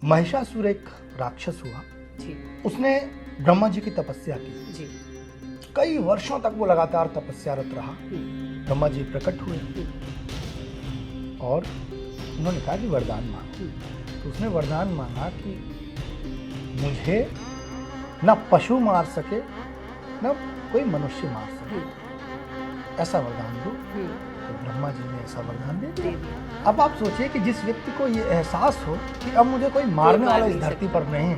महिषासुर एक राक्षस हुआ जी उसने ब्रह्मा जी की तपस्या की। जी। कई वर्षों तक वो लगातार तपस्यारत रहा। ब्रह्मा जी प्रकट हुए और उन्होंने कहा कि वरदान मांगो। तो उसने वरदान मांगा कि मुझे न पशु मार सके न कोई मनुष्य मार सके, ऐसा वरदान दो। तो ब्रह्मा जी ने ऐसा वरदान दे दिया। अब आप सोचिए कि जिस व्यक्ति को ये एहसास हो कि अब मुझे कोई मारने वाला इस धरती पर नहीं है,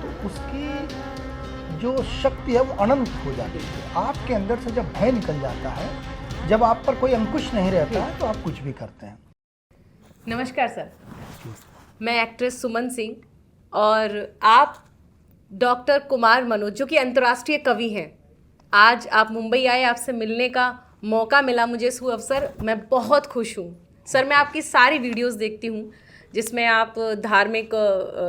तो उसकी जो शक्ति है वो अनंत हो जाती है। आपके अंदर से जब भय निकल जाता है, जब आप पर कोई अंकुश नहीं रहता है, तो आप कुछ भी करते हैं। नमस्कार सर, मैं एक्ट्रेस सुमन सिंह और आप डॉक्टर कुमार मनोज जो कि अंतर्राष्ट्रीय कवि हैं। आज आप मुंबई आए, आपसे मिलने का मौका मिला मुझे इस अवसर, मैं बहुत खुश हूँ। सर, मैं आपकी सारी वीडियोस देखती हूँ जिसमें आप धार्मिक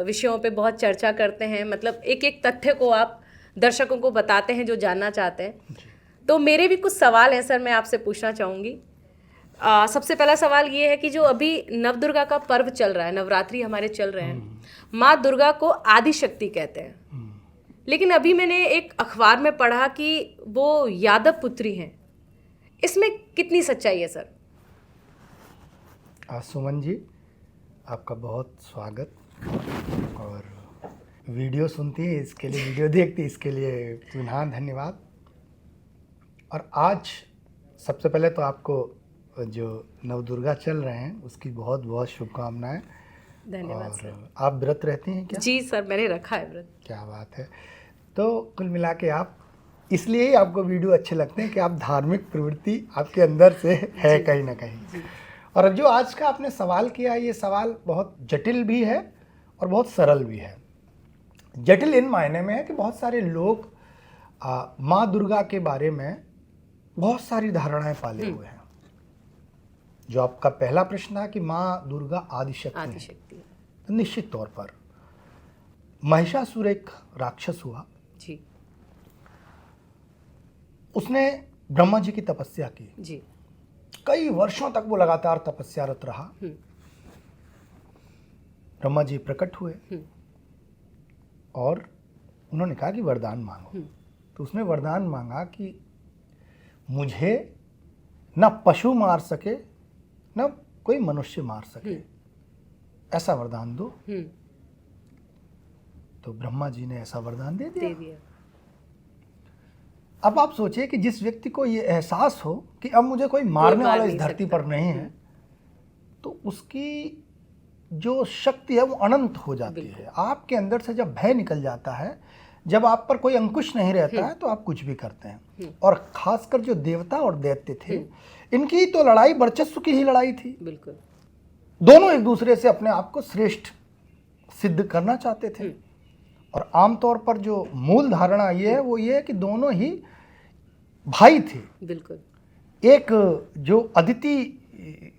विषयों पे बहुत चर्चा करते हैं, मतलब एक एक तथ्य को आप दर्शकों को बताते हैं जो जानना चाहते हैं। तो मेरे भी कुछ सवाल हैं सर, मैं आपसे पूछना चाहूँगी। सबसे पहला सवाल ये है कि जो अभी नवदुर्गा का पर्व चल रहा है, नवरात्रि हमारे चल रहे हैं, माँ दुर्गा को आदि शक्ति कहते हैं, लेकिन अभी मैंने एक अखबार में पढ़ा कि वो यादव पुत्री हैं। इसमें कितनी सच्चाई है सर? सुमन जी, आपका बहुत स्वागत। और वीडियो सुनती है इसके लिए, वीडियो देखती है इसके लिए पुनः धन्यवाद। और आज सबसे पहले तो आपको जो नवदुर्गा चल रहे हैं उसकी बहुत बहुत शुभकामनाएं। धन्यवाद और सर। आप व्रत रहती हैं क्या? जी सर, मैंने रखा है व्रत। क्या बात है। तो कुल मिला के आप, इसलिए ही आपको वीडियो अच्छे लगते हैं कि आप धार्मिक प्रवृत्ति आपके अंदर से है कहीं ना कहीं। और जो आज का आपने सवाल किया, ये सवाल बहुत जटिल भी है और बहुत सरल भी है। जटिल इन मायने में है कि बहुत सारे लोग माँ दुर्गा के बारे में बहुत सारी धारणाएं पाले हुए हैं। जो आपका पहला प्रश्न था कि माँ दुर्गा आदिशक्ति है, तो निश्चित तौर पर महिषासुर एक राक्षस हुआ जी उसने ब्रह्मा जी की तपस्या की। जी। कई वर्षों तक वो लगातार तपस्यारत रहा। ब्रह्मा जी प्रकट हुए और उन्होंने कहा कि वरदान मांगो। तो उसने वरदान मांगा कि मुझे न पशु मार सके न कोई मनुष्य मार सके, ऐसा वरदान दो। तो ब्रह्मा जी ने ऐसा वरदान दे दिया। अब आप सोचिए कि जिस व्यक्ति को ये एहसास हो कि अब मुझे कोई मारने वाला इस धरती पर नहीं है, तो उसकी जो शक्ति है वो अनंत हो जाती है। आपके अंदर से जब भय निकल जाता है, जब आप पर कोई अंकुश नहीं रहता है, तो आप कुछ भी करते हैं। और खासकर जो देवता और दैत्य थे, इनकी तो लड़ाई वर्चस्व की ही लड़ाई थी। बिल्कुल। दोनों एक दूसरे से अपने आप को श्रेष्ठ सिद्ध करना चाहते थे। और आमतौर पर जो मूल धारणा ये है वो ये है कि दोनों ही भाई थे। बिल्कुल। एक जो अदिति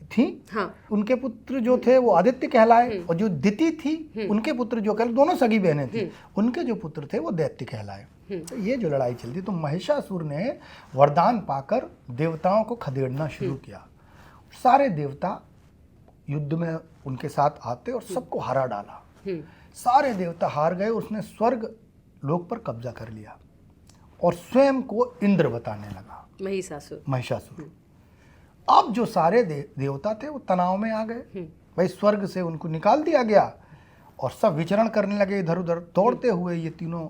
थी, हाँ। उनके उनके पुत्र जो थे वो आदित्य कहलाए, और जो दिति थी उनके पुत्र जो कहलाए, दोनों सगी बहनें थी, उनके जो पुत्र थे वो दैत्य कहलाए। तो ये जो लड़ाई चलती, तो महिषासुर ने वरदान पाकर देवताओं को खदेड़ना शुरू किया। सारे देवता युद्ध में उनके साथ आते और सबको हरा डाला। सारे देवता हार गए। उसने स्वर्ग लोक पर कब्जा कर लिया और स्वयं को इंद्र बताने लगा, महिषासुर। अब जो सारे देवता थे वो तनाव में आ गए। भाई स्वर्ग से उनको निकाल दिया गया और सब विचरण करने लगे इधर उधर। दौड़ते हुए ये तीनों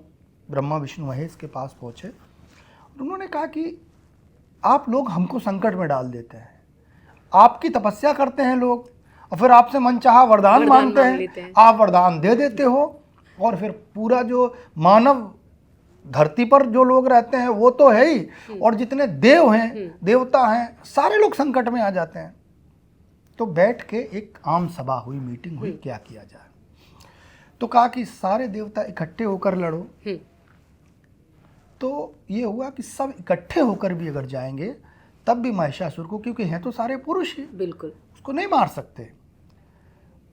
ब्रह्मा विष्णु महेश के पास पहुंचे और उन्होंने कहा कि आप लोग हमको संकट में डाल देते हैं, आपकी तपस्या करते हैं लोग और फिर आपसे मनचाहा वरदान मांगते हैं, आप वरदान दे देते हो, और फिर पूरा जो मानव धरती पर जो लोग रहते हैं वो तो है ही, और जितने देव हैं, देवता हैं, सारे लोग संकट में आ जाते हैं। तो बैठ के एक आम सभा हुई, मीटिंग हुई, क्या किया जाए। तो कहा कि सारे देवता इकट्ठे होकर लड़ो। तो ये हुआ कि सब इकट्ठे होकर भी अगर जाएंगे तब भी महिषासुर को, क्योंकि हैं तो सारे पुरुष ही, बिल्कुल उसको नहीं मार सकते।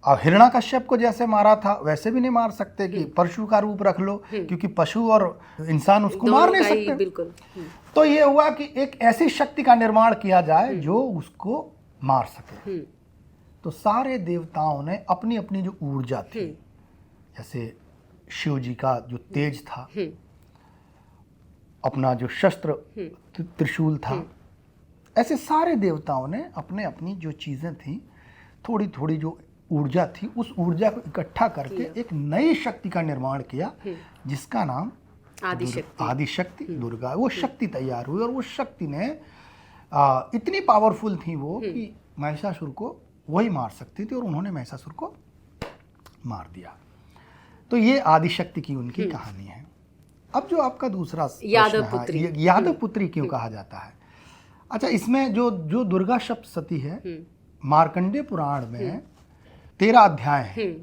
अब हिरण्याकश्यप को जैसे मारा था वैसे भी नहीं मार सकते कि पशु का रूप रख लो, क्योंकि पशु और इंसान उसको मार नहीं सकते। बिल्कुल। तो ये हुआ कि एक ऐसी शक्ति का निर्माण किया जाए जो उसको मार सके। तो सारे देवताओं ने अपनी अपनी जो ऊर्जा थी, जैसे शिव जी का जो तेज था, अपना जो शस्त्र त्रिशूल था, ऐसे सारे देवताओं ने अपने अपनी जो चीज़ें थी, थोड़ी थोड़ी जो ऊर्जा थी, उस ऊर्जा को इकट्ठा करके एक नई शक्ति का निर्माण किया, जिसका नाम आदिशक्ति दुर्गा। वो शक्ति तैयार हुई और वो शक्ति ने इतनी पावरफुल थी वो कि महिषासुर को वही मार सकती थी, और उन्होंने महिषासुर को मार दिया। तो ये आदिशक्ति की उनकी कहानी है। अब जो आपका दूसरा यादव प्रश्न है, पुत्री, यादव पुत्री क्यों कहा जाता है? अच्छा, इसमें जो दुर्गा शब्द सती है, मार्कंडेय पुराण में 13 अध्याय हैं।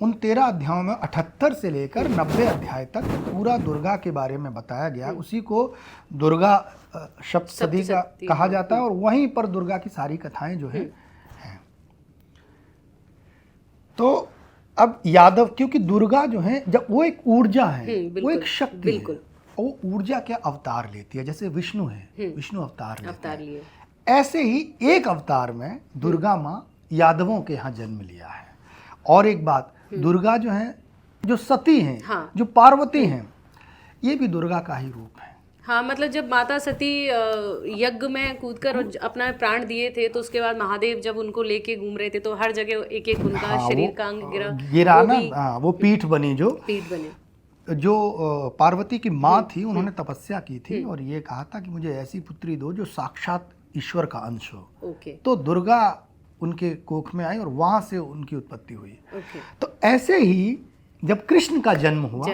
उन 13 अध्यायों में 78 से लेकर 90 अध्याय तक पूरा दुर्गा के बारे में बताया गया। उसी को दुर्गा सप्तशती का कहा जाता है, और वहीं पर दुर्गा की सारी कथाएं जो हैं। तो अब यादव, क्योंकि दुर्गा जो है, जब वो एक ऊर्जा है, वो एक शक्ति है, वो ऊर्जा क्या अवतार लेती है। जैसे विष्णु है, विष्णु अवतार लिए, ऐसे ही एक अवतार में दुर्गा माँ यादवों के यहाँ जन्म लिया है। और एक बात, दुर्गा जो है, जो सती हैं, जो पार्वती हैं, ये भी दुर्गा का ही रूप है। हाँ, मतलब जब माता सती यज्ञ में कूदकर अपना प्राण दिए थे, तो उसके बाद महादेव जब उनको लेके घूम रहे थे, तो हर जगह एक एक उनका शरीर का अंग गिरा ना, वो पीठ बनी, जो पार्वती की माँ थी, उन्होंने तपस्या की थी और ये कहा था कि मुझे ऐसी पुत्री दो जो साक्षात ईश्वर का अंश हो। तो दुर्गा उनके कोख में आई और वहां से उनकी उत्पत्ति हुई। तो ऐसे ही जब कृष्ण का जन्म हुआ,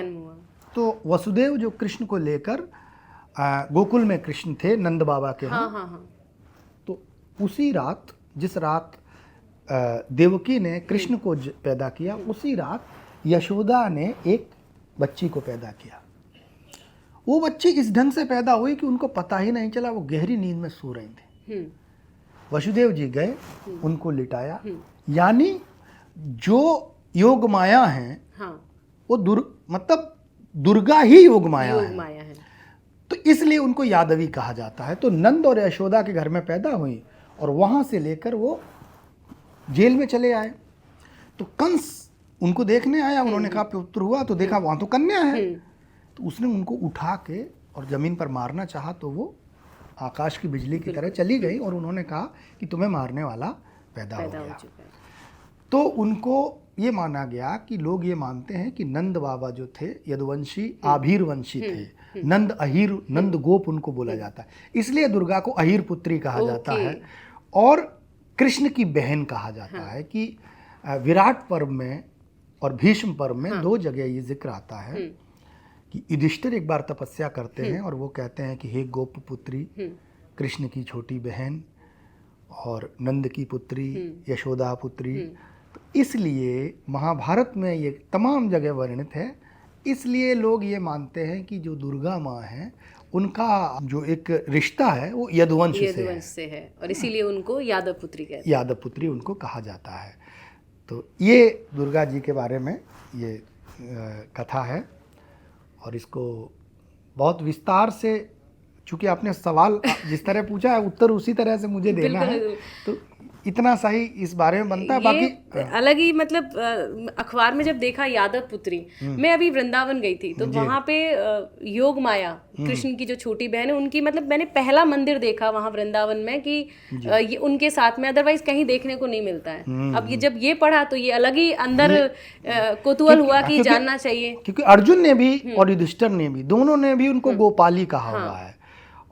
तो वसुदेव जो कृष्ण को लेकर गोकुल में कृष्ण थे नंद बाबा के यहाँ, तो उसी रात, जिस रात देवकी ने कृष्ण को पैदा किया, उसी रात यशोदा ने एक बच्ची को पैदा किया। वो बच्ची इस ढंग से पैदा हुई कि उनको पता ही नहीं चला, वो गहरी नींद में सो रही थी। वसुदेव जी गए, उनको लिटाया, यानी जो योग माया है, वो मतलब दुर्गा ही योग माया है। तो इसलिए उनको यादवी कहा जाता है। तो नंद और यशोदा के घर में पैदा हुई और वहां से लेकर वो जेल में चले आए। तो कंस उनको देखने आया, उन्होंने कहा पुत्र हुआ, तो देखा वहां तो कन्या है। तो उसने उनको उठा के और जमीन पर मारना चाहा, तो वो आकाश की बिजली की तरह चली गई और उन्होंने कहा कि तुम्हें मारने वाला पैदा हो गया। तो उनको ये माना गया कि लोग ये मानते हैं कि नंद बाबा जो थे यदुवंशी, आभीर वंशी थे। नंद अहीर, नंद गोप उनको बोला जाता है, इसलिए दुर्गा को अहीर पुत्री कहा जाता है। और कृष्ण की बहन कहा जाता है कि विराट पर्व में और भीष्म पर्व में 2 जगह ये जिक्र आता है कि युधिष्ठिर एक बार तपस्या करते हैं और वो कहते हैं कि हे गोप पुत्री, कृष्ण की छोटी बहन और नंद की पुत्री, यशोदा पुत्री। तो इसलिए महाभारत में ये तमाम जगह वर्णित है। इसलिए लोग ये मानते हैं कि जो दुर्गा माँ है, उनका जो एक रिश्ता है वो यदुवंश से है और इसीलिए उनको यादव पुत्री कहते हैं। यादव पुत्री उनको कहा जाता है। तो ये दुर्गा जी के बारे में ये कथा है, और इसको बहुत विस्तार से, चूंकि आपने सवाल जिस तरह पूछा है, उत्तर उसी तरह से मुझे देना है, तो इतना सही इस बारे में बनता है। बाकी अलग ही, मतलब अखबार में जब देखा यादव पुत्री, मैं अभी वृंदावन गई थी, तो वहाँ पे योग माया, कृष्ण की जो छोटी बहन है, उनकी, मतलब मैंने पहला मंदिर देखा वहाँ वृंदावन में कि ये उनके साथ में, अदरवाइज कहीं देखने को नहीं मिलता है। अब ये जब ये पढ़ा तो ये अलग ही अंदर कौतूहल हुआ कि जानना चाहिए। क्योंकि अर्जुन ने भी और युधिष्ठिर ने भी, दोनों ने भी उनको गोपाली कहा हुआ है।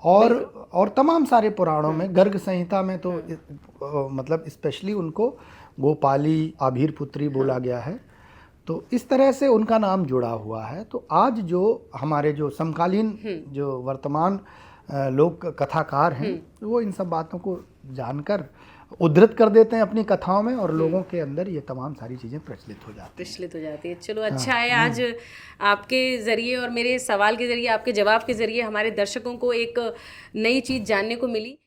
और तमाम सारे पुराणों में, गर्ग संहिता में तो मतलब स्पेशली उनको गोपाली, आभीर पुत्री बोला गया है। तो इस तरह से उनका नाम जुड़ा हुआ है। तो आज जो हमारे जो समकालीन जो वर्तमान लोग कथाकार हैं, वो इन सब बातों को जानकर उद्धृत कर देते हैं अपनी कथाओं में, और लोगों के अंदर ये तमाम सारी चीज़ें प्रचलित हो जाती है। चलो, अच्छा है, आज आपके ज़रिए और मेरे सवाल के ज़रिए, आपके जवाब के ज़रिए हमारे दर्शकों को एक नई चीज़ जानने को मिली।